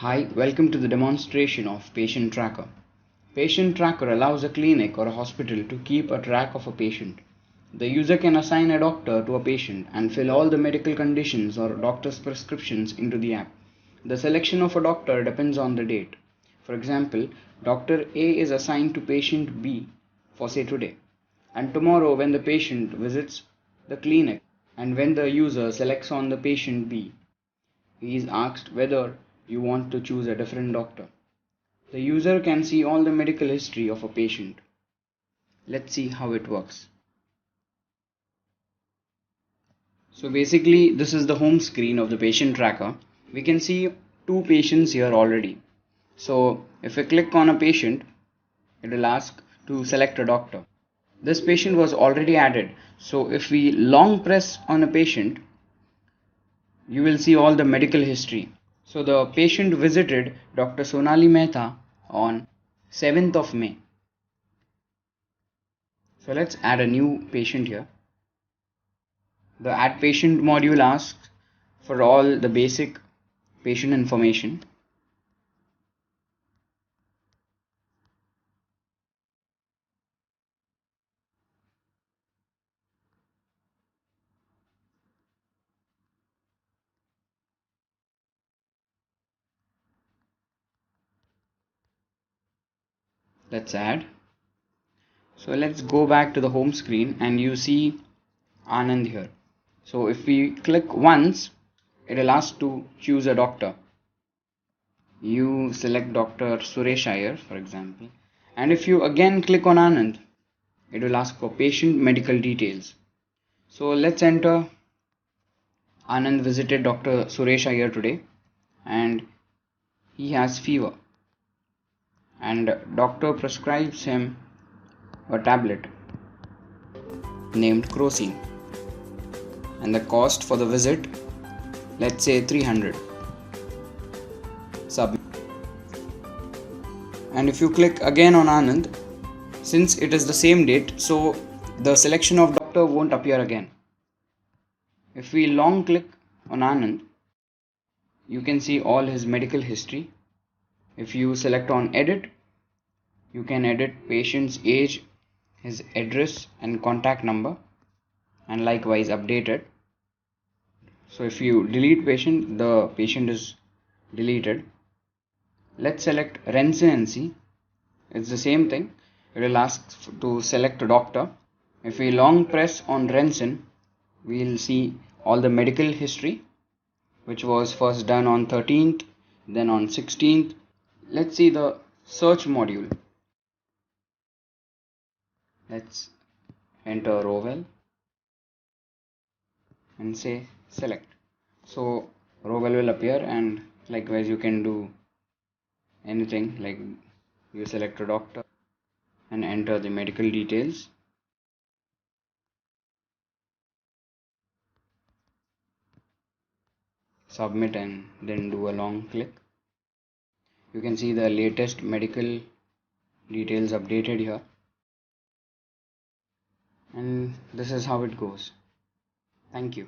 Hi, welcome to the demonstration of Patient Tracker. Patient Tracker allows a clinic or a hospital to keep a track of a patient. The user can assign a doctor to a patient and fill all the medical conditions or doctor's prescriptions into the app. The selection of a doctor depends on the date. For example, Dr. A is assigned to patient B for say today, and tomorrow when the patient visits the clinic and when the user selects on the patient B, he is asked whether you want to choose a different doctor. The user can see all the medical history of a patient. Let's see how it works. So basically, this is the home screen of the patient tracker. We can see two patients here already. So if we click on a patient, it will ask to select a doctor. This patient was already added. So if we long press on a patient, you will see all the medical history. So the patient visited Dr. Sonali Mehta on 7th of May. So let's add a new patient here. The add patient module asks for all the basic patient information. Let's add. So let's go back to the home screen and you see Anand here. So if we click once, it will ask to choose a doctor. You select Dr. Suresh Iyer, for example, and if you again click on Anand, it will ask for patient medical details. So let's enter Anand visited Dr. Suresh Iyer today and he has fever, and doctor prescribes him a tablet named Crocin, and the cost for the visit, let's say 300. Submit. And if you click again on Anand, since it is the same date, so the selection of doctor won't appear again. If we long click on Anand, you can see all his medical history. If you select on edit, you can edit patient's age, his address and contact number, and likewise update it. So if you delete patient, the patient is deleted. Let's select Rensen and see. It's the same thing. It will ask to select a doctor. If we long press on Rensen, we'll see all the medical history, which was first done on 13th, then on 16th. Let's see the search module. Let's enter Rowell and say select. So Rowell will appear, and likewise you can do anything, like you select a doctor and enter the medical details. Submit and then do a long click. You can see the latest medical details updated here, and this is how it goes. Thank you.